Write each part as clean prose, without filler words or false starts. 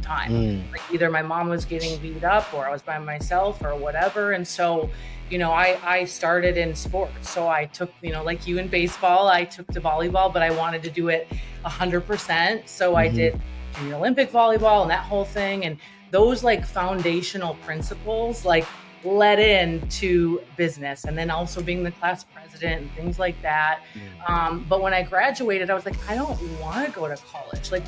time. Like either my mom was getting beat up or I was by myself or whatever. And so, I started in sports. So I took, like you in baseball, I took to volleyball, but I wanted to do it 100%. So I did junior Olympic volleyball and that whole thing. And those like foundational principles, like led into business, and then also being the class president and things like that. But when I graduated, I was like, I don't want to go to college. Like,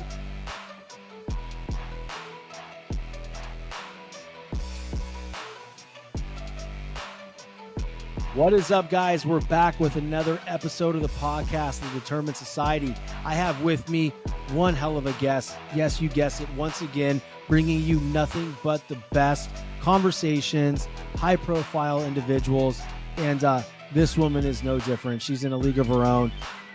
what is up, guys? We're back with another episode of the podcast, The Determined Society. I have with me one hell of a guest. Yes, you guessed it. Once again, bringing you nothing but the best conversations, high-profile individuals, and this woman is no different. She's in a league of her own.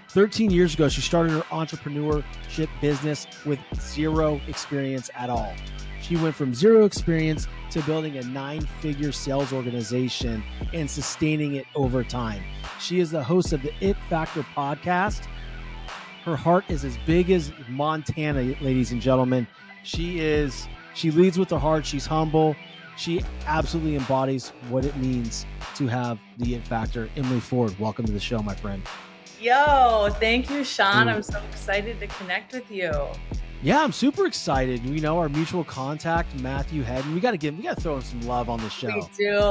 13 years ago, she started her entrepreneurship business with zero experience at all. She went from zero experience to building a 9-figure sales organization and sustaining it over time. She is the host of the ITfactor podcast. Her heart is as big as Montana, ladies and gentlemen. She leads with her heart. She's humble. She absolutely embodies what it means to have the ITfactor. Emily Ford, welcome to the show, my friend. Yo, thank you, Shawn. I'm so excited to connect with you. Yeah, I'm super excited. We know our mutual contact, Matthew Hedden. We got to throw him some love on the show.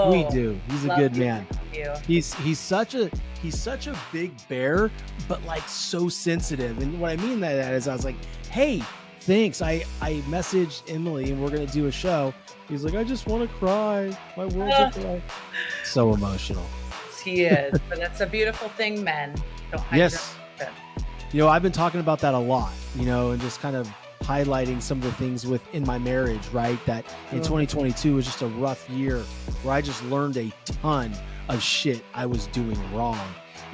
We do. He's a good man. He's such a big bear, but like so sensitive. And what I mean by that is I was like, hey, thanks. I messaged Emily and we're going to do a show. He's like, I just want to cry. My world's a cry. So emotional. He is. But that's a beautiful thing, men. Don't hide your emotion. I've been talking about that a lot, and just kind of highlighting some of the things within my marriage, right? That in 2022 was just a rough year where I just learned a ton of shit I was doing wrong.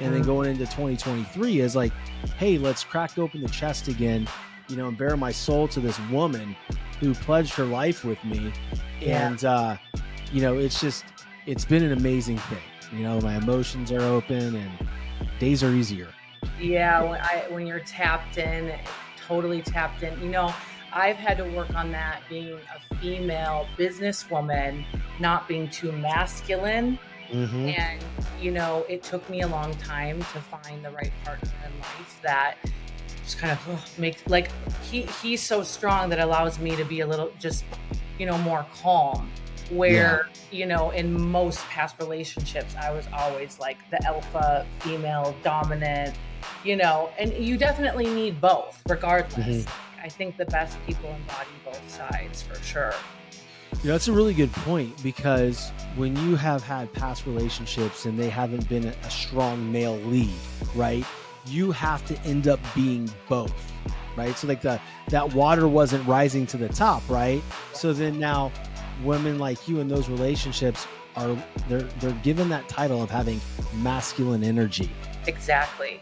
And then going into 2023 is like, hey, let's crack open the chest again, and bare my soul to this woman who pledged her life with me. And, it's been an amazing thing. My emotions are open and days are easier. Yeah, when you're tapped in, totally tapped in. I've had to work on that, being a female businesswoman, not being too masculine. And, it took me a long time to find the right partner in life that just kind of makes, like, he's so strong that allows me to be a little just, more calm. Where, in most past relationships, I was always like the alpha, female, dominant, and you definitely need both regardless. I think the best people embody both sides for sure. That's a really good point, because when you have had past relationships and they haven't been a strong male lead, right? You have to end up being both, right? So like that water wasn't rising to the top, right? So then now women like you in those relationships they're given that title of having masculine energy. Exactly.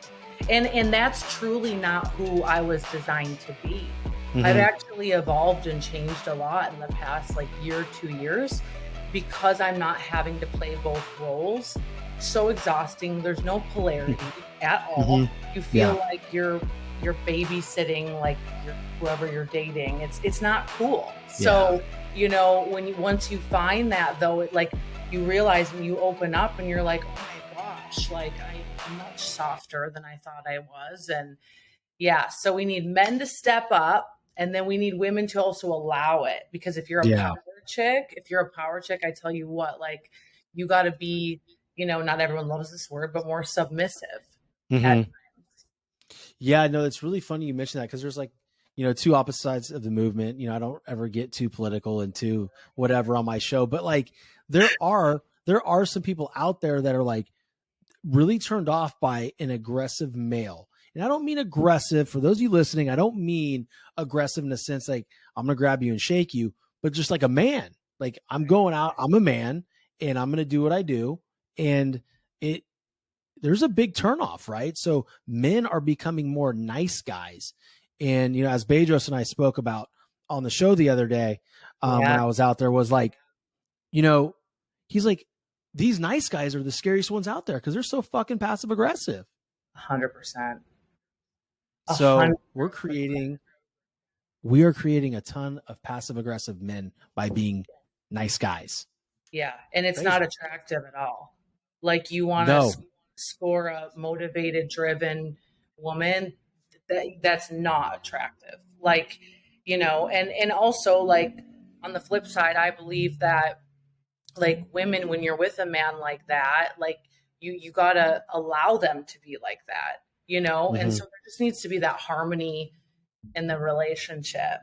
And that's truly not who I was designed to be. I've actually evolved and changed a lot in the past year, 2 years, because I'm not having to play both roles. So exhausting. There's no polarity at all. You feel like you're babysitting whoever you're dating. It's not cool. So once you find that, though, you realize when you open up and you're like, oh my gosh, I'm much softer than I thought I was. And so we need men to step up, and then we need women to also allow it, because if you're a power chick, I tell you what, you got to be, not everyone loves this word, but more submissive. Yeah, no, it's really funny you mentioned that, because there's two opposite sides of the movement. I don't ever get too political and too whatever on my show, but there are some people out there that are really turned off by an aggressive male. And I don't mean aggressive, for those of you listening, I don't mean aggressive in the sense I'm going to grab you and shake you, but just like a man. I'm going out, I'm a man, and I'm going to do what I do. And there's a big turnoff, right? So men are becoming more nice guys. And, as Bedros and I spoke about on the show the other day, when I was out there, was he's like, these nice guys are the scariest ones out there because they're so fucking passive aggressive. 100%. So we're creating we are creating a ton of passive aggressive men by being nice guys. Yeah. And it's Crazy. not attractive at all. Like you want No. to score a motivated, driven woman. That's not attractive. Like, and also like on the flip side, I believe that like women, when you're with a man like that, like you gotta allow them to be like that, and so there just needs to be that harmony in the relationship.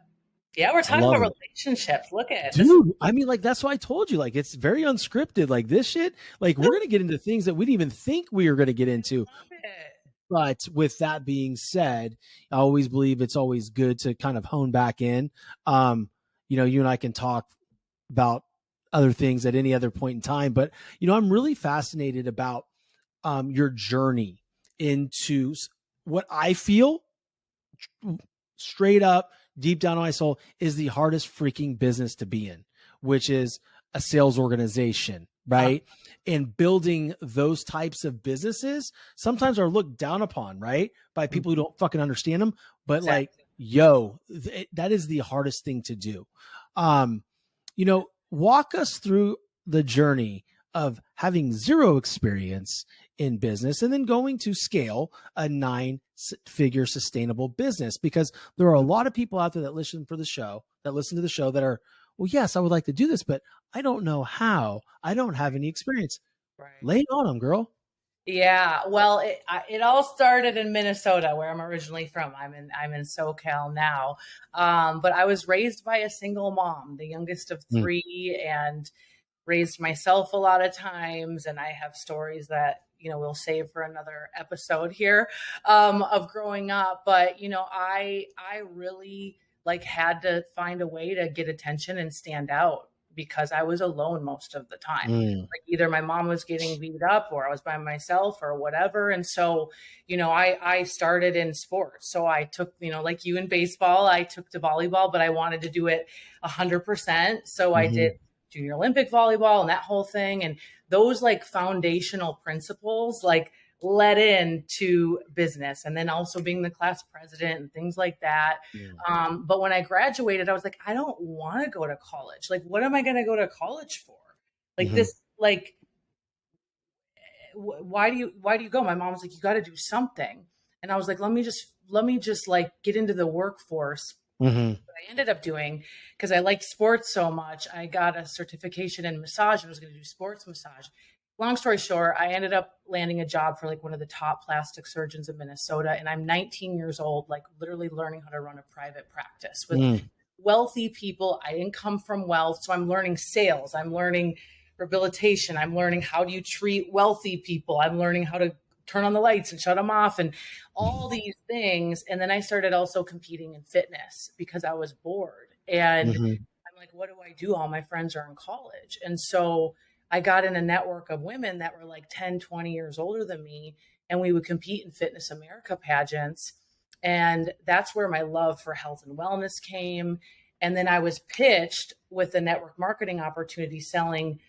Yeah, we're talking about relationships. Look at it. Dude, I mean, like, that's why I told you, like, it's very unscripted. Like, this shit, like, we're going to get into things that we didn't even think we were going to get into. But with that being said, I always believe it's always good to kind of hone back in. You and I can talk about other things at any other point in time. But, I'm really fascinated about your journey into what I feel straight up, deep down in my soul, is the hardest freaking business to be in, which is a sales organization, right? And building those types of businesses sometimes are looked down upon, right? By people who don't fucking understand them. But exactly. That is the hardest thing to do. Walk us through the journey of having zero experience in business and then going to scale a 9-figure sustainable business, because there are a lot of people out there that listen to the show that are, well, yes, I would like to do this, but I don't know how. I don't have any experience. Right. Lay it on them, girl. Yeah. Well, it all started in Minnesota, where I'm originally from. I'm in SoCal now. But I was raised by a single mom, the youngest of 3, and raised myself a lot of times. And I have stories that, we'll save for another episode here, of growing up. But, I really had to find a way to get attention and stand out, because I was alone most of the time. Like either my mom was getting beat up or I was by myself or whatever. And so, I started in sports. So I took, like you in baseball, I took to volleyball, but I wanted to do it 100%. So I did junior Olympic volleyball and that whole thing. And those foundational principles, led into business, and then also being the class president and things like that. But when I graduated, I was like, I don't want to go to college. What am I going to go to college for? Why do you go? My mom was like, you got to do something. And I was like, let me just get into the workforce. What I ended up doing, because I liked sports so much, I got a certification in massage and I was going to do sports massage. Long story short, I ended up landing a job for one of the top plastic surgeons in Minnesota. And I'm 19 years old, literally learning how to run a private practice with wealthy people. I didn't come from wealth. So I'm learning sales. I'm learning rehabilitation. I'm learning how do you treat wealthy people. I'm learning how to turn on the lights and shut them off and all these things. And then I started also competing in fitness because I was bored. And I'm like, what do I do? All my friends are in college. And so I got in a network of women that were 10, 20 years older than me. And we would compete in Fitness America pageants. And that's where my love for health and wellness came. And then I was pitched with a network marketing opportunity selling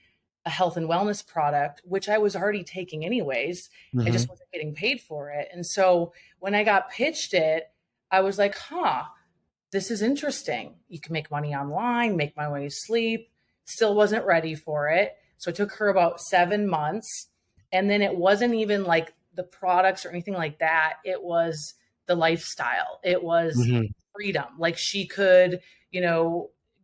a health and wellness product, which I was already taking anyways. I just wasn't getting paid for it. And so when I got pitched it, I was like, this is interesting. You can make money online, make my way sleep. Still wasn't ready for it. So it took her about 7 months. And then it wasn't even the products or anything like that. It was the lifestyle. It was freedom. She could,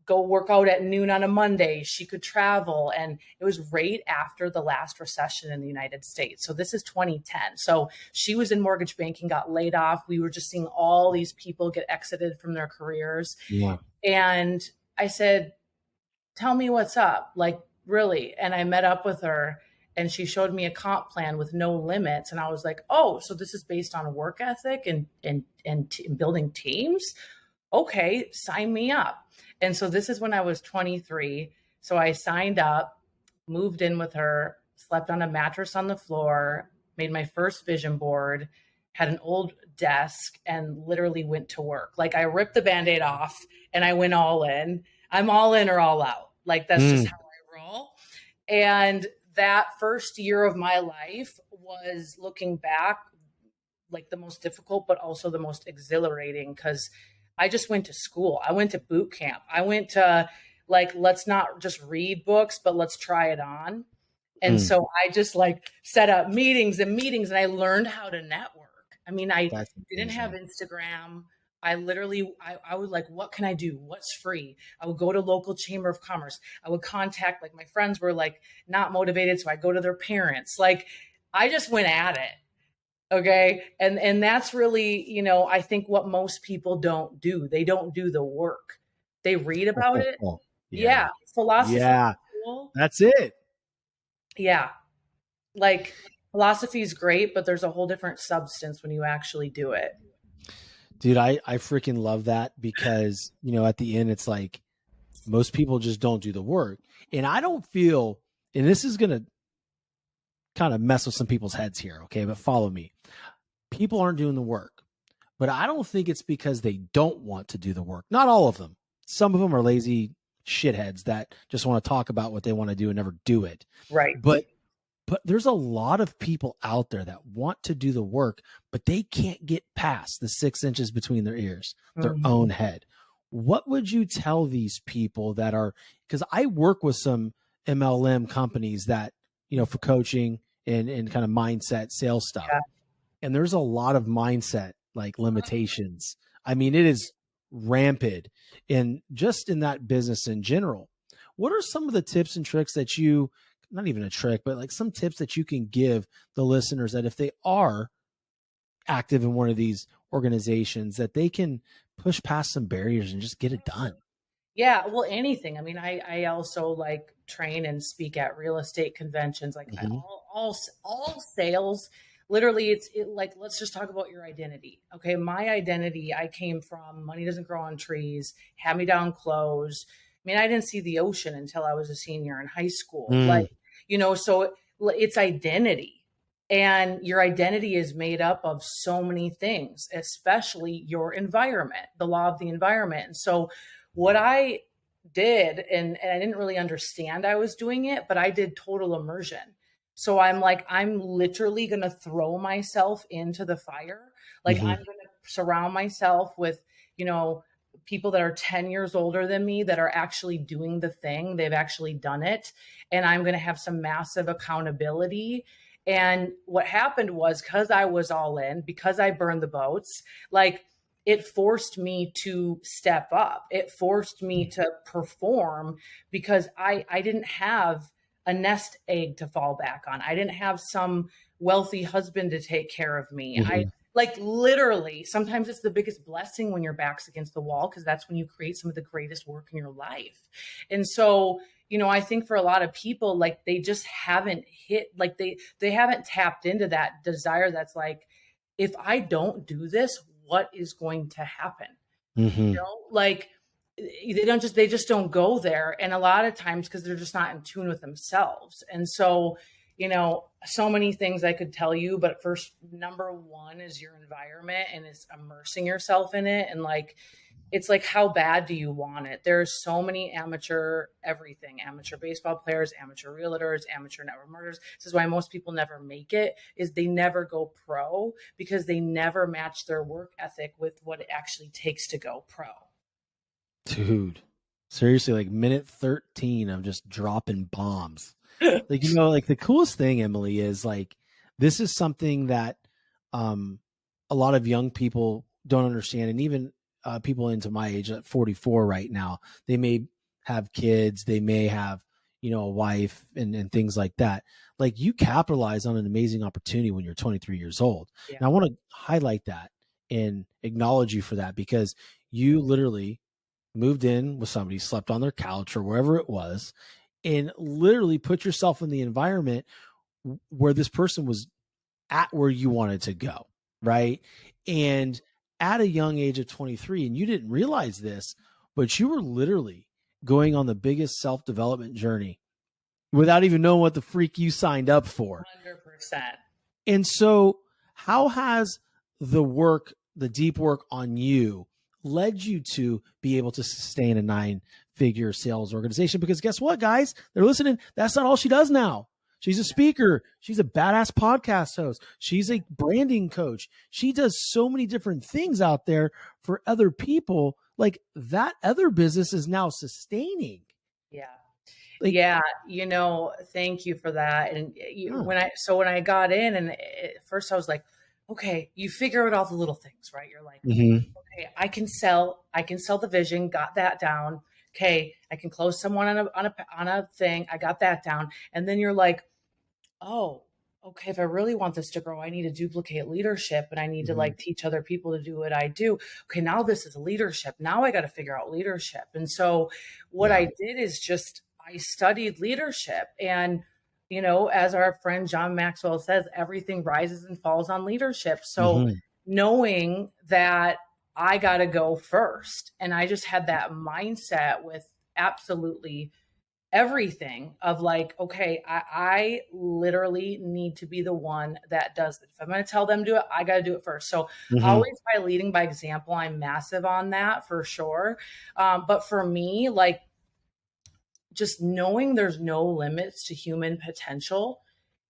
go work out at noon on a Monday. She could travel. And it was right after the last recession in the United States. So this is 2010. So she was in mortgage banking, got laid off. We were just seeing all these people get exited from their careers. Yeah. And I said, tell me what's up. Really. And I met up with her and she showed me a comp plan with no limits. And I was like, oh, so this is based on work ethic and building teams. Okay, sign me up. And so this is when I was 23. So I signed up, moved in with her, slept on a mattress on the floor, made my first vision board, had an old desk, and literally went to work. I ripped the Band-Aid off and I went all in. I'm all in or all out. That's just how I roll. And that first year of my life was, looking back, the most difficult, but also the most exhilarating, because I just went to school. I went to boot camp. I went to like, let's not just read books, but let's try it on. And so I just like set up meetings and I learned how to network. I mean, I That's didn't have amazing. Instagram. I literally, I would like, what can I do? What's free? I would go to local chamber of commerce. I would contact, like, my friends were like not motivated. So I go to their parents. Like, I just went at it. Okay. And that's really, you know, I think what most people don't do. They don't do the work. They read about it. Yeah. Yeah. Philosophy is Yeah. cool. That's it. Yeah. Like, philosophy is great, but there's a whole different substance when you actually do it. Dude, I freaking love that because, you know, at the end, it's like most people just don't do the work. And I don't feel, and this is going to kind of mess with some people's heads here. Okay. But follow me. People aren't doing the work, but I don't think it's because they don't want to do the work. Not all of them. Some of them are lazy shitheads that just want to talk about what they want to do and never do it. Right. But there's a lot of people out there that want to do the work, but they can't get past the 6 inches between their ears, their own head. What would you tell these people that are, because I work with some MLM companies that, you know, for coaching and kind of mindset sales stuff. Yeah. And there's a lot of mindset like limitations. I mean, it is rampant in just in that business in general. What are some of the tips and tricks that you, not even a trick, but like some tips that you can give the listeners that if they are active in one of these organizations, that they can push past some barriers and just get it done? Yeah, well, anything. I mean, I also like train and speak at real estate conventions, like all sales. Literally, like, let's just talk about your identity. Okay, my identity, I came from money doesn't grow on trees, hand me down clothes. I mean, I didn't see the ocean until I was a senior in high school. Like, you know, so it's identity. And your identity is made up of so many things, especially your environment, the law of the environment. And so what I did, and I didn't really understand I was doing it, but I did total immersion. So I'm like, I'm literally going to throw myself into the fire. Like, I'm going to surround myself with, you know, people that are 10 years older than me that are actually doing the thing. They've actually done it. And I'm going to have some massive accountability. And what happened was, because I was all in, because I burned the boats, like, it forced me to step up. It forced me to perform because I didn't have a nest egg to fall back on. I didn't have some wealthy husband to take care of me. I like, literally, sometimes it's the biggest blessing when your back's against the wall, because that's when you create some of the greatest work in your life. And so, you know, I think for a lot of people, like, they just haven't hit, like, they haven't tapped into that desire that's like, if I don't do this, what is going to happen? You know, like, they just don't go there. And a lot of times, because they're just not in tune with themselves. And so, you know, so many things I could tell you, but first, number one is your environment, and it's immersing yourself in it. And like, it's like, how bad do you want it? There's so many amateur everything, amateur baseball players, amateur realtors, amateur network marketers. This is why most people never make it, is they never go pro, because they never match their work ethic with what it actually takes to go pro. Dude, seriously, like minute 13 of just dropping bombs. Like, you know, like the coolest thing, Emily, is like, this is something that a lot of young people don't understand. And even people into my age at 44 right now, they may have kids, they may have, you know, a wife and things like that. Like, you capitalize on an amazing opportunity when you're 23 years old. Yeah. And I want to highlight that and acknowledge you for that, because you literally moved in with somebody, slept on their couch or wherever it was, and literally put yourself in the environment where this person was at where you wanted to go. Right. And at a young age of 23, and you didn't realize this, but you were literally going on the biggest self-development journey without even knowing what the freak you signed up for. 100%. And so how has the work, the deep work on you, led you to be able to sustain a 9-figure sales organization? Because guess what, guys? They're listening. That's not all she does now. She's a speaker. She's a badass podcast host. She's a branding coach. She does so many different things out there for other people. Like that other business is now sustaining. Yeah. Like, yeah. Thank you for that. And when I got in and at first I was like, okay, you figure out all the little things, right? You're like, okay, I can sell the vision, got that down. Okay. I can close someone on a thing. I got that down. And then you're like, oh, okay, if I really want this to grow, I need to duplicate leadership and I need to like teach other people to do what I do. Okay, now this is leadership. Now I got to figure out leadership. And so what I did is I studied leadership. And, as our friend John Maxwell says, everything rises and falls on leadership. So knowing that I got to go first, and I just had that mindset with absolutely everything of like, okay, I literally need to be the one that does it. If I'm going to tell them to do it, I got to do it first. So always by leading by example, I'm massive on that for sure. But for me, like just knowing there's no limits to human potential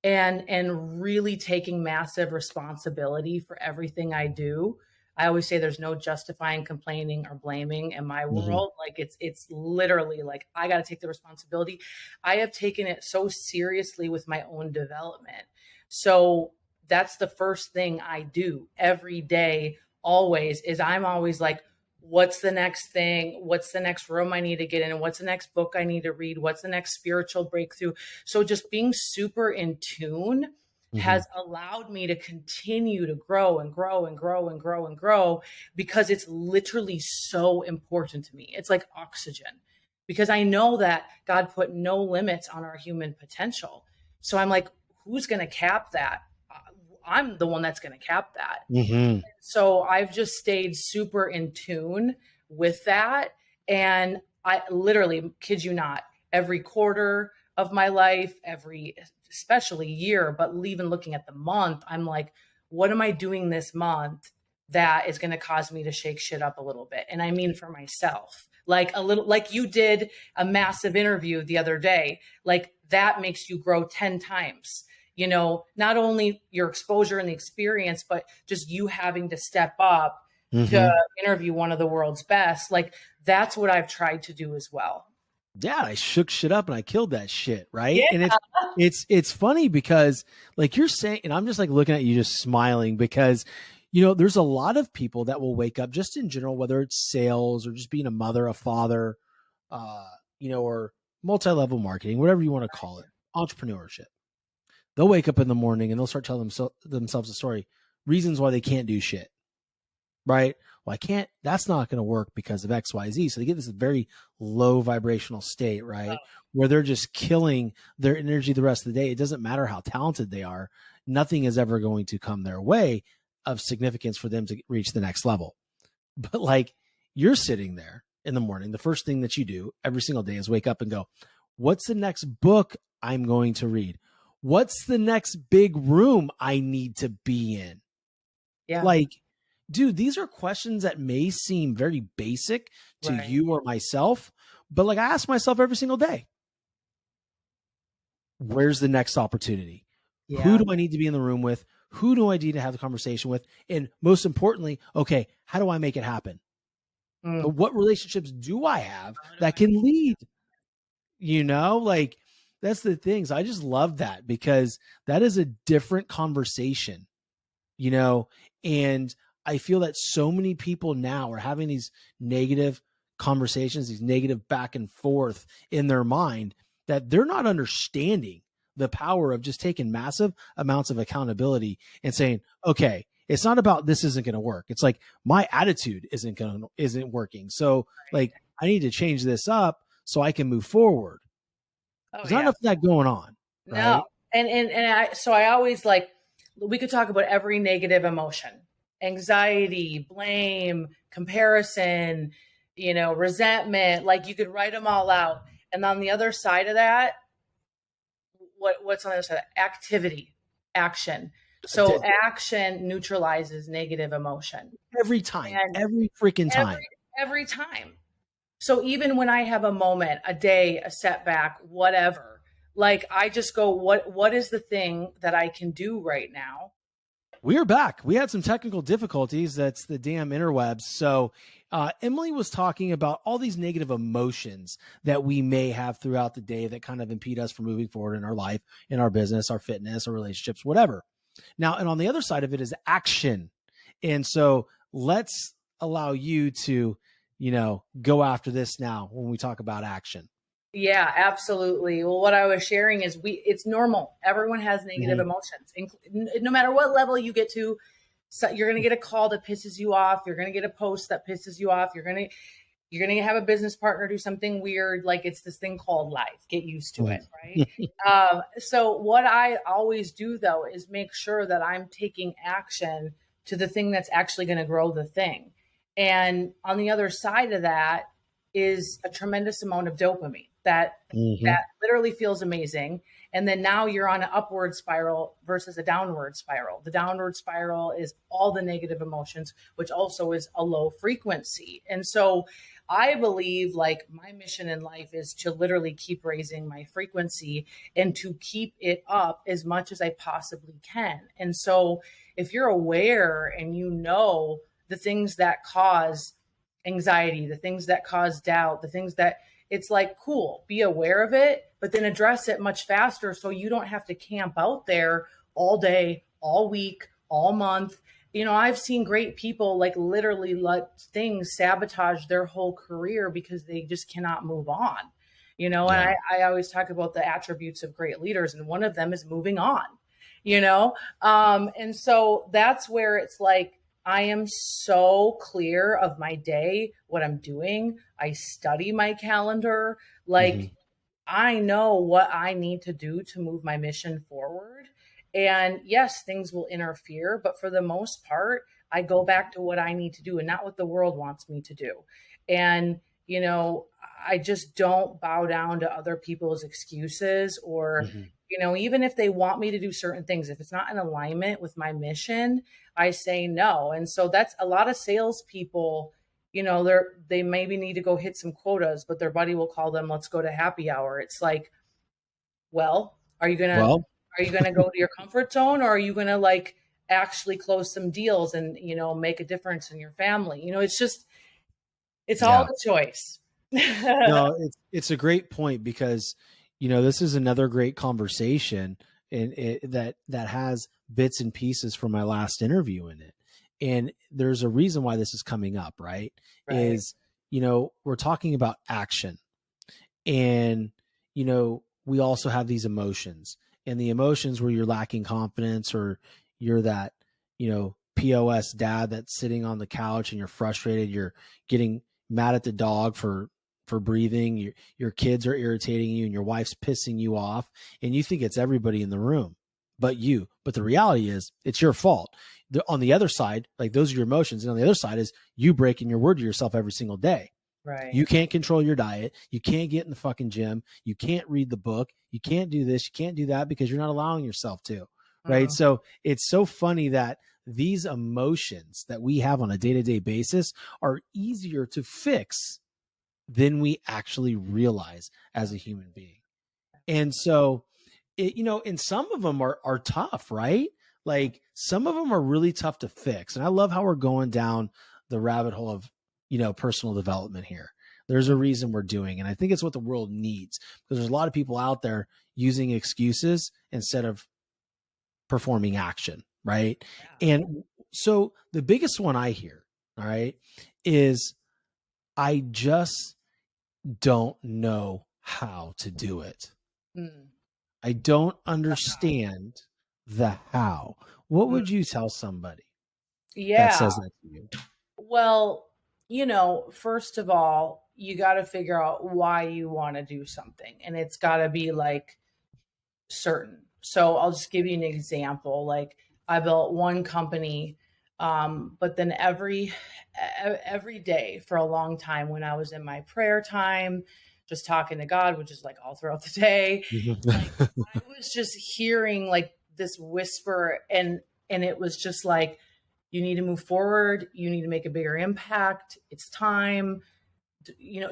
and really taking massive responsibility for everything I do. I always say there's no justifying, complaining, or blaming in my world. Like it's literally like, I got to take the responsibility. I have taken it so seriously with my own development. So that's the first thing I do every day, always, is I'm always like, what's the next thing? What's the next room I need to get in? What's the next book I need to read? What's the next spiritual breakthrough? So just being super in tune has allowed me to continue to grow and grow and grow and grow and grow, because it's literally so important to me. It's like oxygen, because I know that God put no limits on our human potential. So I'm like, who's going to cap that? I'm the one that's going to cap that. So I've just stayed super in tune with that. And I literally, kid you not, every quarter of my life, especially year, but even looking at the month, I'm like, what am I doing this month that is going to cause me to shake shit up a little bit? And I mean, for myself, like a little, like you did a massive interview the other day, like that makes you grow 10 times, not only your exposure and the experience, but just you having to step up to interview one of the world's best. Like that's what I've tried to do as well. Yeah, I shook shit up and I killed that shit, right? Yeah. And it's funny because like you're saying, and I'm just like looking at you just smiling because, there's a lot of people that will wake up just in general, whether it's sales or just being a mother, a father, or multi-level marketing, whatever you want to call it, entrepreneurship. They'll wake up in the morning and they'll start telling themselves a story, reasons why they can't do shit, right? Well, I can't, that's not going to work because of X, Y, Z. So they get this very low vibrational state, right? Where they're just killing their energy the rest of the day. It doesn't matter how talented they are. Nothing is ever going to come their way of significance for them to reach the next level. But like you're sitting there in the morning, the first thing that you do every single day is wake up and go, what's the next book I'm going to read? What's the next big room I need to be in? Yeah. Like, dude, these are questions that may seem very basic to you or myself, but like I ask myself every single day, where's the next opportunity? Yeah. Who do I need to be in the room with? Who do I need to have the conversation with? And most importantly, okay, how do I make it happen? What relationships do I have that can lead? Like that's the things. I just love that because that is a different conversation, and I feel that so many people now are having these negative conversations, these negative back and forth in their mind that they're not understanding the power of just taking massive amounts of accountability and saying, okay, it's not about this isn't going to work. It's like my attitude isn't working. So like I need to change this up so I can move forward. There's not enough of that going on. Right? No. I always like, we could talk about every negative emotion, anxiety, blame, comparison, resentment, like you could write them all out. And on the other side of that, what's on the other side? Activity, action. So action neutralizes negative emotion. Every time, every freaking time. Every time. So even when I have a moment, a day, a setback, whatever, Like, I just go, what is the thing that I can do right now? We're back. We had some technical difficulties. That's the damn interwebs. So Emily was talking about all these negative emotions that we may have throughout the day that kind of impede us from moving forward in our life, in our business, our fitness, our relationships, whatever. Now, and on the other side of it is action. And so let's allow you to, go after this now when we talk about action. Yeah, absolutely. Well, what I was sharing is it's normal. Everyone has negative emotions. No matter what level you get to, so you're going to get a call that pisses you off. You're going to get a post that pisses you off. You're going to have a business partner do something weird. Like, it's this thing called life. Get used to it. Right. So what I always do though, is make sure that I'm taking action to the thing that's actually going to grow the thing. And on the other side of that is a tremendous amount of dopamine that literally feels amazing. And then now you're on an upward spiral versus a downward spiral. The downward spiral is all the negative emotions, which also is a low frequency. And so I believe, like, my mission in life is to literally keep raising my frequency and to keep it up as much as I possibly can. And so if you're aware and the things that cause anxiety, the things that cause doubt, the things that, it's like, cool, be aware of it, but then address it much faster so you don't have to camp out there all day, all week, all month. I've seen great people like literally let things sabotage their whole career because they just cannot move on. And I always talk about the attributes of great leaders, and one of them is moving on, and so that's where it's like, I am so clear of my day, what I'm doing. I study my calendar. Like, I know what I need to do to move my mission forward. And yes, things will interfere, but for the most part, I go back to what I need to do and not what the world wants me to do. And, I just don't bow down to other people's excuses or, even if they want me to do certain things, if it's not in alignment with my mission, I say no. And so that's a lot of salespeople, they maybe need to go hit some quotas, but their buddy will call them, let's go to happy hour. It's like, well, are you going to go to your comfort zone, or are you going to like actually close some deals and, make a difference in your family? It's all the choice. No, it's a great point because, this is another great conversation and that has bits and pieces from my last interview in it. And there's a reason why this is coming up, right? Is, we're talking about action and, we also have these emotions, and the emotions where you're lacking confidence or you're that, POS dad that's sitting on the couch and you're frustrated, you're getting mad at the dog for breathing, your kids are irritating you and your wife's pissing you off, and you think it's everybody in the room but the reality is it's your fault. On the other side, like, those are your emotions, and on the other side is you breaking your word to yourself every single day. Right. You can't control your diet, you can't get in the fucking gym, you can't read the book, you can't do this, you can't do that because you're not allowing yourself to, right? So it's so funny that these emotions that we have on a day-to-day basis are easier to fix than we actually realize as a human being. And so, and some of them are tough, right? Like, some of them are really tough to fix. And I love how we're going down the rabbit hole of, personal development here. There's a reason we're doing, and I think it's what the world needs, because there's a lot of people out there using excuses instead of performing action, right? Yeah. And so the biggest one I hear, all right, is I just don't know how to do it. I don't understand the how. What would you tell somebody that says that to you? Well, first of all, you got to figure out why you want to do something, and it's got to be like certain. So I'll just give you an example. Like, I built one company, but then every day for a long time, when I was in my prayer time, just talking to God, which is like all throughout the day, like, I was just hearing like this whisper, and it was just like, you need to move forward. You need to make a bigger impact. It's time,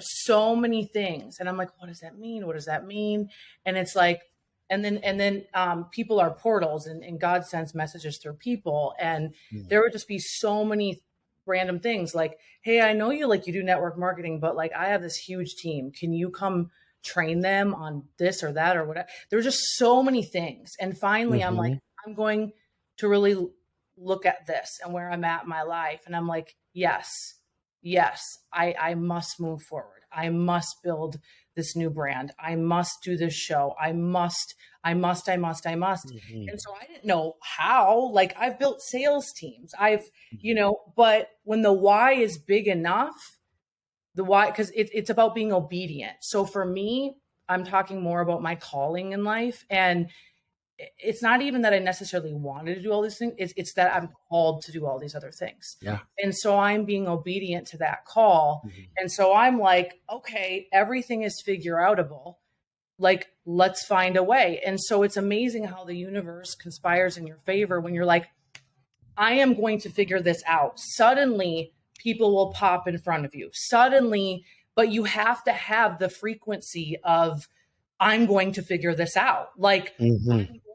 so many things. And I'm like, what does that mean? What does that mean? And it's like, And then people are portals, and God sends messages through people. And Mm-hmm. there would just be so many random things like, hey, I know you do network marketing, but like I have this huge team. Can you come train them on this or that or whatever? There's just so many things. And finally, I'm like, I'm going to really look at this and where I'm at in my life. And I'm like, yes, I must move forward. I must build this new brand. I must do this show. I must. And so I didn't know how. Like, I've built sales teams. But when the why is big enough, the why, because it's about being obedient. So for me, I'm talking more about my calling in life. And it's not even that I necessarily wanted to do all these things. It's that I'm called to do all these other things. Yeah. And so I'm being obedient to that call. And so I'm like, okay, everything is figure outable. Like, let's find a way. And so it's amazing how the universe conspires in your favor when you're like, I am going to figure this out. Suddenly people will pop in front of you. Suddenly, but you have to have the frequency of, I'm going to figure this out. Like, I'm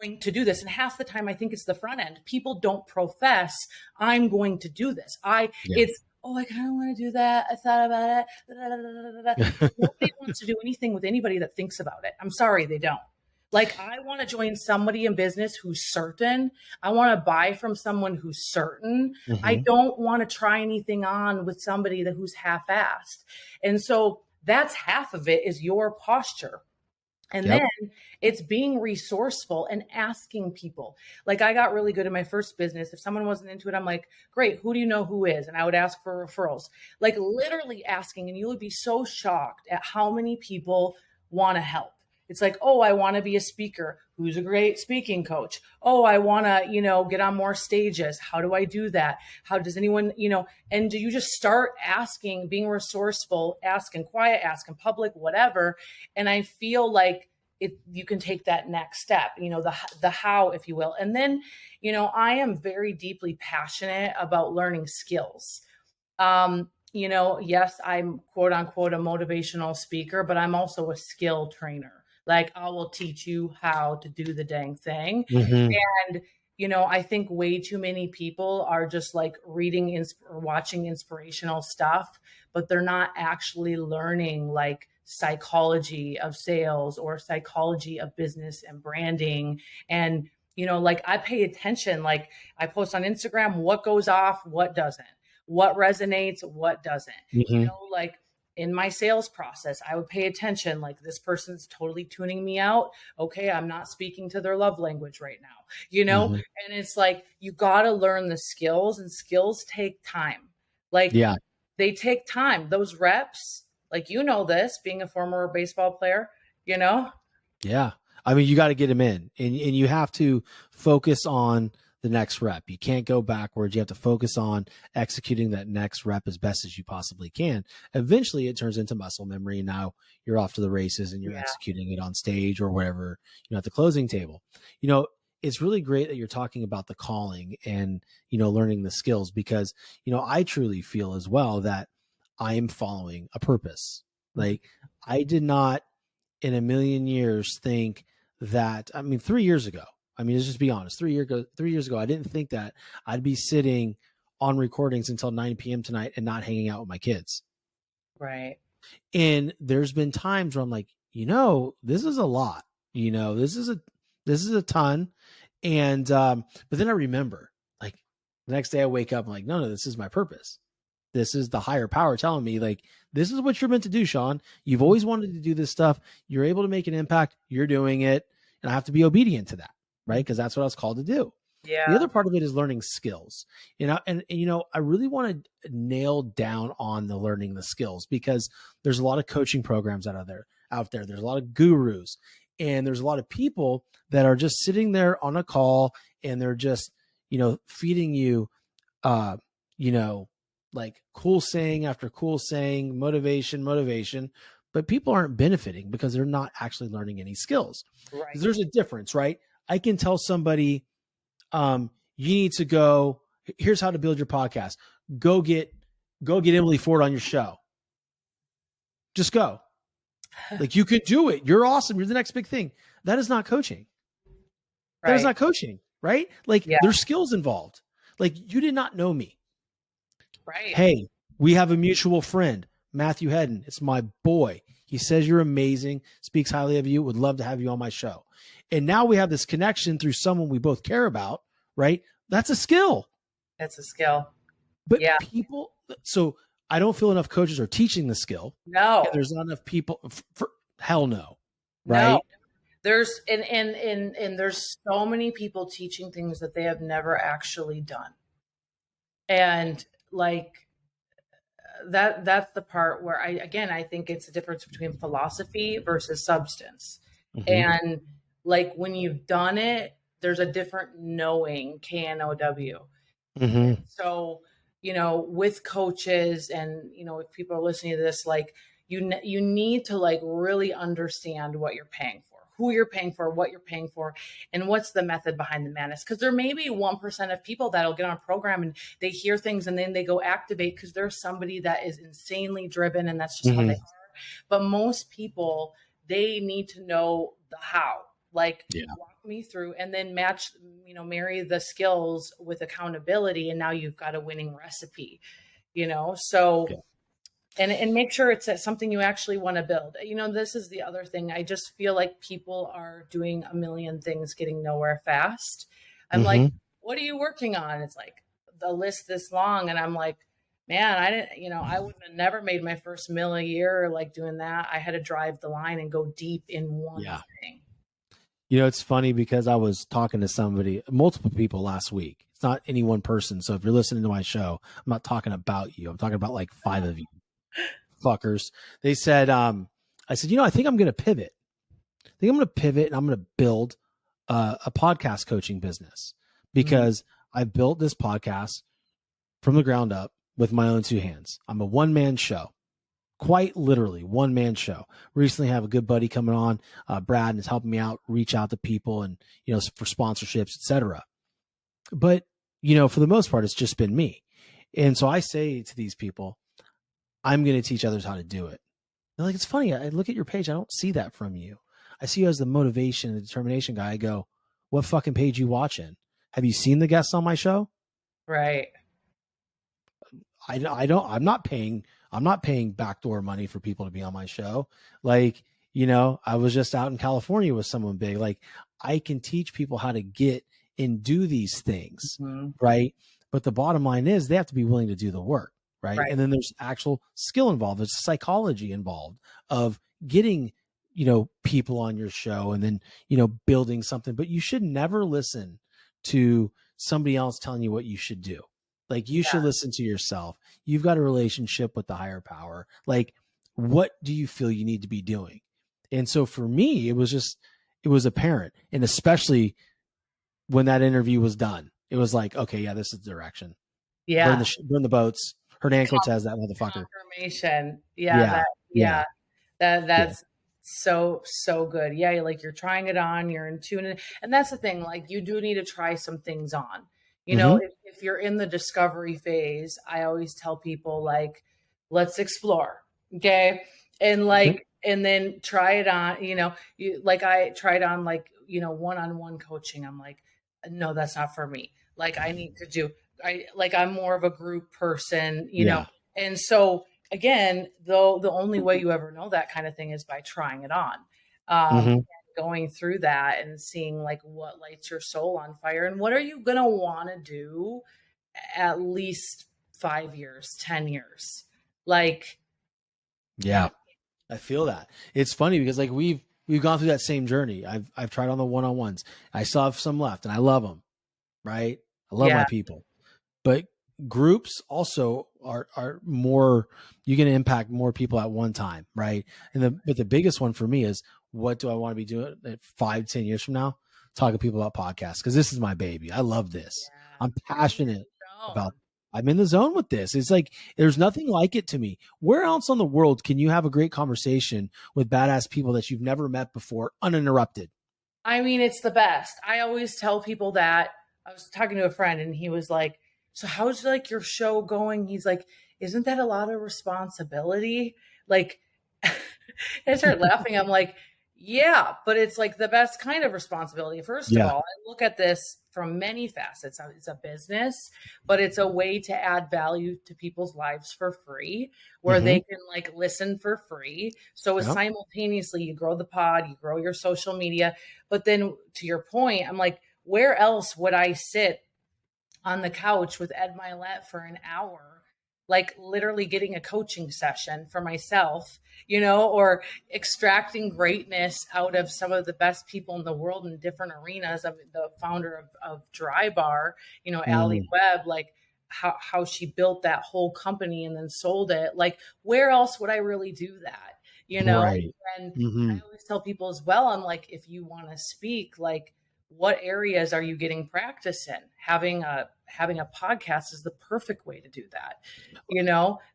going to do this. And half the time, I think it's the front end. People don't profess, I'm going to do this. It's, oh, I kind of want to do that. I thought about it. Nobody wants to do anything with anybody that thinks about it. I'm sorry, they don't. Like, I want to join somebody in business who's certain. I want to buy from someone who's certain. I don't want to try anything on with somebody who's half-assed. And so that's half of it, is your posture. And then it's being resourceful and asking people. Like, I got really good in my first business. If someone wasn't into it, I'm like, great, who do you know who is? And I would ask for referrals, like literally asking. And you would be so shocked at how many people want to help. It's like, oh, I want to be a speaker. Who's a great speaking coach? Oh, I want to, get on more stages. How do I do that? How does anyone, and do you just start asking, being resourceful, ask in quiet, ask in public, whatever. And I feel like you can take that next step, the how, if you will. And then, I am very deeply passionate about learning skills. Yes, I'm quote unquote a motivational speaker, but I'm also a skill trainer. Like, I will teach you how to do the dang thing. And, I think way too many people are just like reading or watching inspirational stuff, but they're not actually learning like psychology of sales or psychology of business and branding. And, like, I pay attention, like I post on Instagram, what goes off, what doesn't, what resonates, what doesn't, like, in my sales process, I would pay attention, like, this person's totally tuning me out. Okay, I'm not speaking to their love language right now, and it's like, you got to learn the skills, and skills take time. Like, they take time. Those reps, like, this, being a former baseball player, Yeah. I mean, you got to get them in, and you have to focus on the next rep. You can't go backwards. You have to focus on executing that next rep as best as you possibly can. Eventually it turns into muscle memory. And now you're off to the races and you're executing it on stage or whatever, at the closing table. It's really great that you're talking about the calling and, learning the skills, because, I truly feel as well that I am following a purpose. Like, I did not in a million years think that, 3 years ago, let's just be honest. 3 years ago, I didn't think that I'd be sitting on recordings until 9 p.m. tonight and not hanging out with my kids. Right. And there's been times where I'm like, this is a lot, this is a ton. And, but then I remember, like, the next day I wake up, I'm like, no, this is my purpose. This is the higher power telling me, like, this is what you're meant to do, Shawn. You've always wanted to do this stuff. You're able to make an impact. You're doing it. And I have to be obedient to that. Right. Because that's what I was called to do. Yeah. The other part of it is learning skills, and I really want to nail down on the learning the skills, because there's a lot of coaching programs out there. There's a lot of gurus, and there's a lot of people that are just sitting there on a call and they're just, feeding you, like cool saying after cool saying, motivation, but people aren't benefiting because they're not actually learning any skills. Right. There's a difference, right? I can tell somebody, you need to go, here's how to build your podcast. Go get Emily Ford on your show. Just go. Like, you could do it. You're awesome. You're the next big thing. That is not coaching. That is not coaching, right? Like, there's skills involved. Like, you did not know me. Right. Hey, we have a mutual friend, Matthew Hedden. It's my boy. He says you're amazing, speaks highly of you, would love to have you on my show. And now we have this connection through someone we both care about, right? That's a skill. That's a skill. But people, so I don't feel enough coaches are teaching the skill. No. And there's not enough people for hell no. Right. No. There's and there's so many people teaching things that they have never actually done. And like that's the part where I think it's the difference between philosophy versus substance. Mm-hmm. And like when you've done it, there's a different knowing, KNOW. Mm-hmm. So, with coaches and, if people are listening to this, like you need to like really understand what you're paying for, who you're paying for, what you're paying for, and what's the method behind the madness. Because there may be 1% of people that'll get on a program and they hear things and then they go activate because there's somebody that is insanely driven and that's just how they are. But most people, they need to know the how. Like walk me through and then match, marry the skills with accountability. And now you've got a winning recipe, so, and make sure it's something you actually want to build. This is the other thing. I just feel like people are doing a million things, getting nowhere fast. I'm like, what are you working on? It's like the list this long. And I'm like, man, I didn't, I would have never made my first $1 million a year, like doing that. I had to drive the line and go deep in one thing. It's funny because I was talking to multiple people last week. It's not any one person. So if you're listening to my show, I'm not talking about you. I'm talking about like 5 of you fuckers. They said, I said, I think I'm going to pivot. And I'm going to build a podcast coaching business because I built this podcast from the ground up with my own 2 hands. I'm a one-man show. Quite literally one-man show. Recently have a good buddy coming on, Brad, and is helping me out, reach out to people and, for sponsorships, etc. But, for the most part, it's just been me. And so I say to these people, I'm going to teach others how to do it. They're like, it's funny. I look at your page. I don't see that from you. I see you as the motivation and the determination guy. I go, what fucking page you watching? Have you seen the guests on my show? Right. I'm not paying backdoor money for people to be on my show. Like, I was just out in California with someone big. Like, I can teach people how to get and do these things. Right. But the bottom line is they have to be willing to do the work. Right. And then there's actual skill involved. There's psychology involved of getting, people on your show and then, building something, but you should never listen to somebody else telling you what you should do. Like you should listen to yourself. You've got a relationship with the higher power. Like, what do you feel you need to be doing? And so for me, it was apparent. And especially when that interview was done, it was like, okay, yeah, this is the direction. Yeah. Burn the boats. Hernan Cortez, that motherfucker. Confirmation. That's so good. Yeah. Like you're trying it on, you're in tune. And that's the thing. Like you do need to try some things on. If you're in the discovery phase, I always tell people like, let's explore. Okay. And like, and then try it on, like I tried on like, one-on-one coaching. I'm like, no, that's not for me. Like I need to do, I'm more of a group person, know? And so again, though, the only way you ever know that kind of thing is by trying it on. Going through that and seeing like what lights your soul on fire and what are you going to want to do at least 5 years, 10 years. Like, I feel that. It's funny because like we've gone through that same journey. I've tried on the one-on-ones. I still have some left and I love them. Right. I love my people, but groups also are more, you can impact more people at one time. Right. But the biggest one for me is, what do I want to be doing 5-10 years from now? Talking to people about podcasts. Cause this is my baby. I love this. I'm passionate about, I'm in the zone with this. It's like, there's nothing like it to me. Where else in the world can you have a great conversation with badass people that you've never met before, uninterrupted? I mean, it's the best. I always tell people that. I was talking to a friend and he was like, so how's like your show going? He's like, isn't that a lot of responsibility? Like, I started laughing. I'm like, yeah, but it's like the best kind of responsibility. First of Yeah. all, I look at this from many facets. It's a business, but it's a way to add value to people's lives for free, where Hmm. they can like listen for free. So Yeah. simultaneously, you grow the pod, you grow your social media. But then to your point, I'm like, where else would I sit on the couch with Ed Mylett for an hour, like literally getting a coaching session for myself, or extracting greatness out of some of the best people in the world in different arenas. Of the founder of Dry Bar, Allie Mm, Webb, like how she built that whole company and then sold it. Like, where else would I really do that? right. And Hmm. I always tell people as well, I'm like, if you want to speak, like, what areas are you getting practice in? Having a podcast is the perfect way to do that.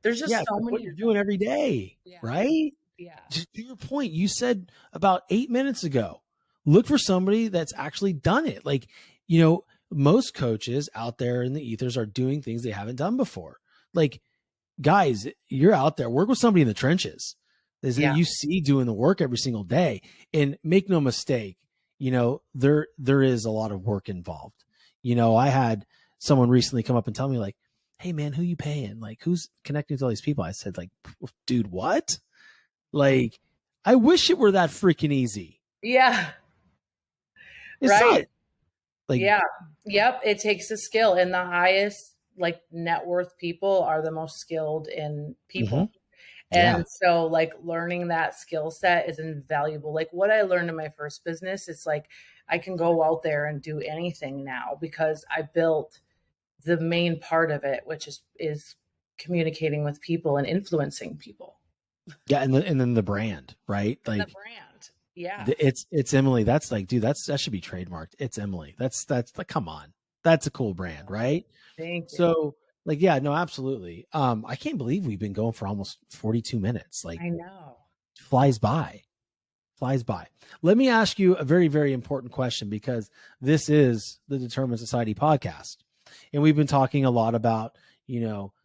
There's just Yeah. so It's what many you're different. doing every day, Yeah. right? Yeah. To your point, you said about 8 minutes ago, look for somebody that's actually done it. Like, most coaches out there in the ethers are doing things they haven't done before. Like, guys, you're out there, work with somebody in the trenches that Yeah. you see doing the work every single day. And make no mistake, there is a lot of work involved. I had someone recently come up and tell me, like, hey man, who you paying? Like, who's connecting with all these people? I said, like, dude, what? Like, I wish it were that freaking easy. Yeah. It's Right. not. Like, Yeah. Yep. It takes a skill, and the highest like net worth people are the most skilled in mhm, people. yeah, And so like learning that skill set is invaluable. Like what I learned in my first business, it's like I can go out there and do anything now because I built the main part of it, which is communicating with people and influencing people. yeah, and then the brand, right? And the Like, brand. Yeah. it's Emily. That's like, dude, that should be trademarked. It's Emily. That's like, come on, that's a cool brand, right? Thank you. So, like, yeah, no, absolutely. I can't believe we've been going for almost 42 minutes. Like, I know. flies by, flies by. Let me ask you a very, very important question, because this is the Determined Society podcast, and we've been talking a lot about,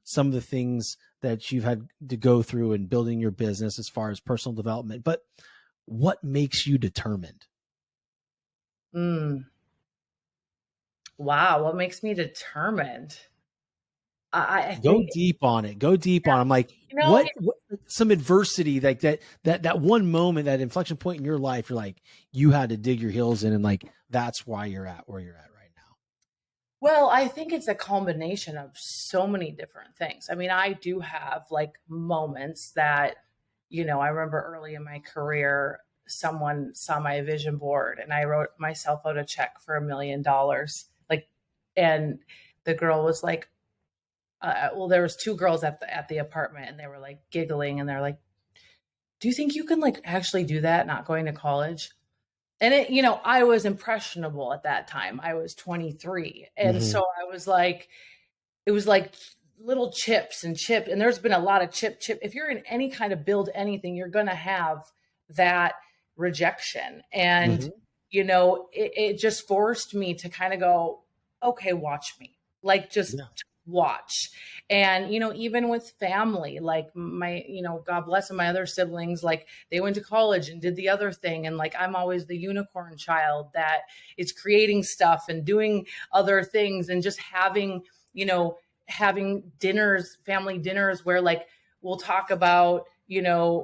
some of the things that you've had to go through in building your business as far as personal development. But what makes you determined? Mm. Wow. What makes me determined? I Go think, deep on it. Go deep on. I'm like, you know, what some adversity, like that one moment, that inflection point in your life, you're like, you had to dig your heels in, and like, that's why you're at where you're at right now. well, I think it's a combination of so many different things. I mean, I do have like moments that, I remember early in my career, someone saw my vision board and I wrote myself out a check for $1 million. Like, and the girl was like, well, there was two girls at the apartment and they were like giggling and they're like, do you think you can like actually do that, not going to college? And I was impressionable at that time. I was 23. And Mm-hmm. so I was like, it was like little chips and chips. And there's been a lot of chip. If you're in any kind of build anything, you're going to have that rejection. And, Mm-hmm. it just forced me to kind of go, okay, watch me. Like, just Yeah. watch. And, even with family, like my, God bless them, my other siblings, like they went to college and did the other thing. And like, I'm always the unicorn child that is creating stuff and doing other things and just having dinners, family dinners where like we'll talk about,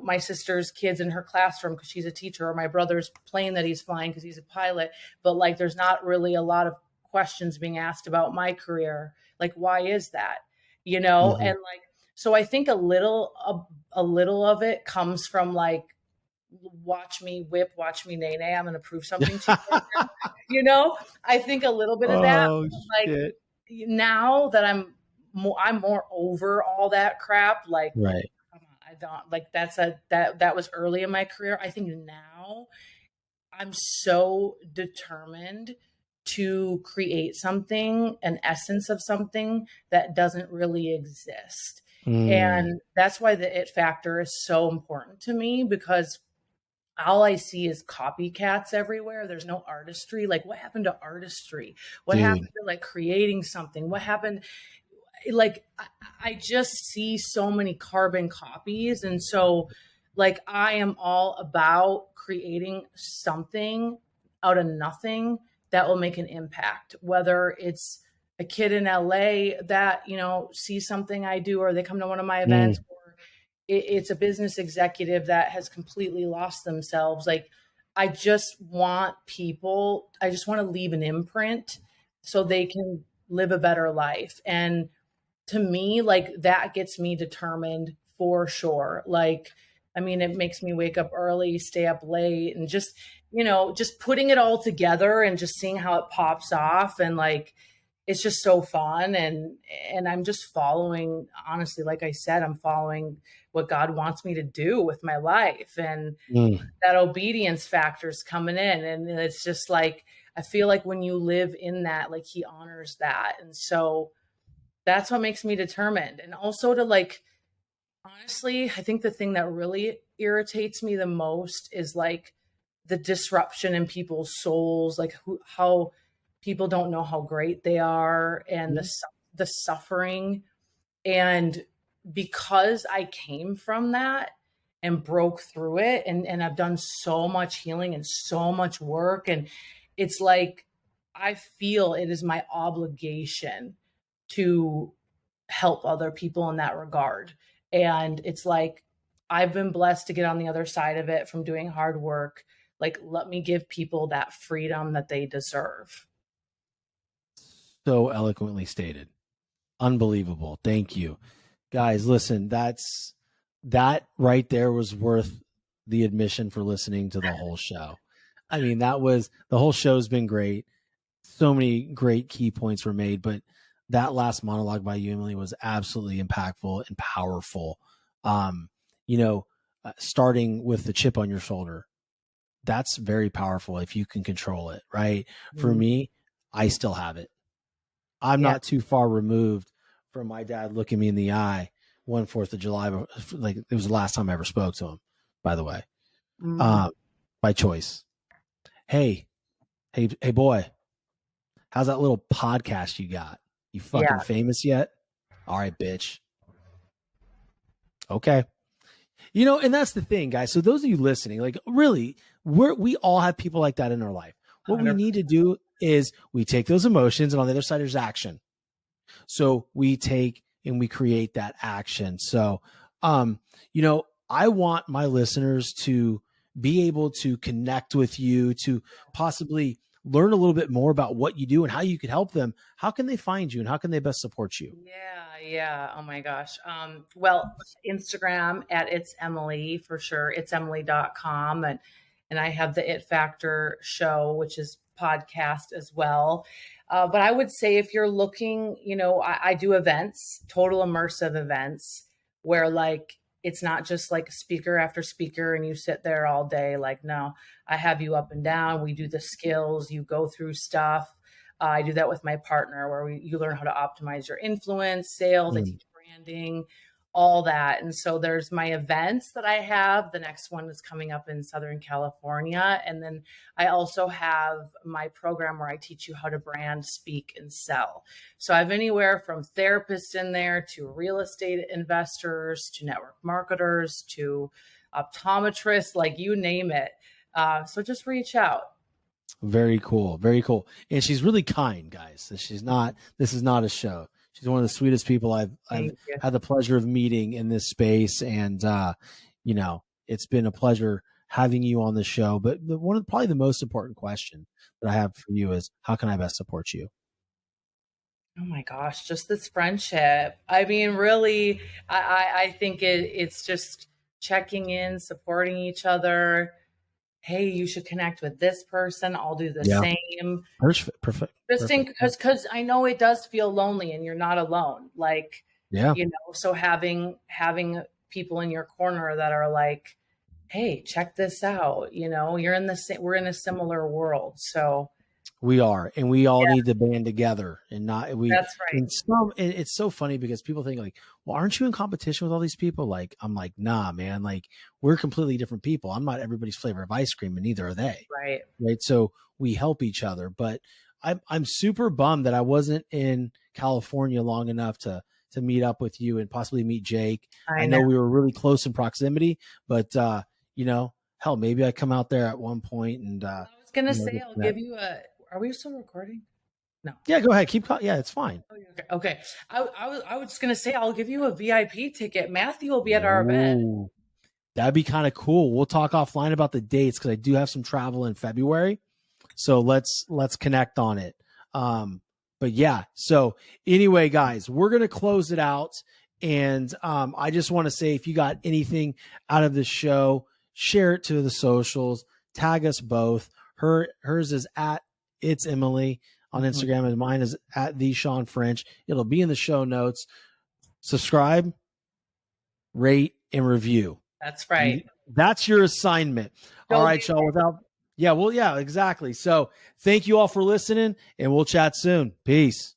my sister's kids in her classroom because she's a teacher, or my brother's plane that he's flying because he's a pilot. But like, there's not really a lot of questions being asked about my career. Like, why is that? Mm-hmm. And like, so I think a little of it comes from like, watch me whip, watch me nay nay. I'm going to prove something to you right now. I think a little bit of that. Oh Like, shit. now that I'm more over all that crap. Like, Right. come on, I don't like that was early in my career. I think now I'm so determined to create something, an essence of something that doesn't really exist. Mm, And that's why the it factor is so important to me, because all I see is copycats everywhere. There's no artistry. Like, what happened to artistry? What dude. happened to like creating something? What happened? Like, I just see so many carbon copies. And so Like, I am all about creating something out of nothing that will make an impact, whether it's a kid in LA that, sees something I do, or they come to one of my events, or it's a business executive that has completely lost themselves. Like, I just want to leave an imprint so they can live a better life. And to me, like, that gets me determined for sure. Like, I mean, it makes me wake up early, stay up late, and just putting it all together and just seeing how it pops off. And like, it's just so fun. And I'm just following, honestly, like I said, I'm following what God wants me to do with my life. And that obedience factor is coming in. And it's just like, I feel like when you live in that, like, he honors that. And so that's what makes me determined. And also to, like, honestly, I think the thing that really irritates me the most is like the disruption in people's souls, like how people don't know how great they are, and the suffering. And because I came from that and broke through it, and I've done so much healing and so much work, and it's like, I feel it is my obligation to help other people in that regard. And it's like, I've been blessed to get on the other side of it from doing hard work. Like, let me give people that freedom that they deserve. So eloquently stated. Unbelievable. Thank you. Guys, listen, that right there was worth the admission for listening to the whole show. I mean, the whole show's been great. So many great key points were made, but that last monologue by you, Emily, was absolutely impactful and powerful. Starting with the chip on your shoulder, that's very powerful if you can control it, right? For me, I still have it. I'm not too far removed from my dad looking me in the eye 4th of July. Like, it was the last time I ever spoke to him, by the way, by choice. Hey, boy, how's that little podcast you got? You fucking famous yet? All right, bitch. Okay. And that's the thing, guys. So those of you listening, like, really, we all have people like that in our life. What 100%. We need to do is we take those emotions, and on the other side, there's action. So we take and we create that action. So, I want my listeners to be able to connect with you, to possibly learn a little bit more about what you do and how you could help them. How can they find you, and how can they best support you? Yeah. Oh my gosh. Well, Instagram at It's Emily, for sure. It'sEmily.com. And I have the ITfactor show, which is podcast as well. But I would say, if you're looking, I do events, total immersive events, where, like, it's not just like speaker after speaker and you sit there all day. Like, no, I have you up and down. We do the skills, you go through stuff. I do that with my partner, where you learn how to optimize your influence, sales, I teach branding, all that. And so there's my events that I have. The next one is coming up in Southern California. And then I also have my program where I teach you how to brand, speak, and sell. So I have anywhere from therapists in there to real estate investors to network marketers to optometrists, like, you name it. So just reach out. Very cool. Very cool. And she's really kind, guys. This is not a show. She's one of the sweetest people I've had the pleasure of meeting in this space. And, it's been a pleasure having you on the show. But probably the most important question that I have for you is, how can I best support you? Oh my gosh, just this friendship. I mean, really, I think it's just checking in, supporting each other. Hey, you should connect with this person. I'll do the same. Perfect. Because I know it does feel lonely, and you're not alone. Like, so having people in your corner that are like, hey, check this out. We're in a similar world. So we are, and we all need to band together, and not we. That's right. And it's so funny because people think, like, well, aren't you in competition with all these people? Like, I'm like, nah, man. Like, we're completely different people. I'm not everybody's flavor of ice cream, and neither are they. Right. So we help each other. But I'm super bummed that I wasn't in California long enough to to meet up with you and possibly meet Jake. I I know. know we were really close in proximity, but hell, maybe I come out there at one point and I was gonna say get I'll that. give you a. Are we still recording? No. Yeah, go ahead. Yeah, it's fine. Okay. Okay. I was just gonna say I'll give you a VIP ticket. Matthew will be at our event. Ooh, that'd be kind of cool. We'll talk offline about the dates because I do have some travel in February. So let's connect on it. But yeah, so anyway, guys, we're gonna close it out. And I just want to say, if you got anything out of this show, share it to the socials, tag us both. Hers is at It's Emily on Instagram, and mine is at the Shawn French. It'll be in the show notes. Subscribe, rate, and review. That's right. That's your assignment. All right, y'all. Yeah, exactly. So thank you all for listening, and we'll chat soon. Peace.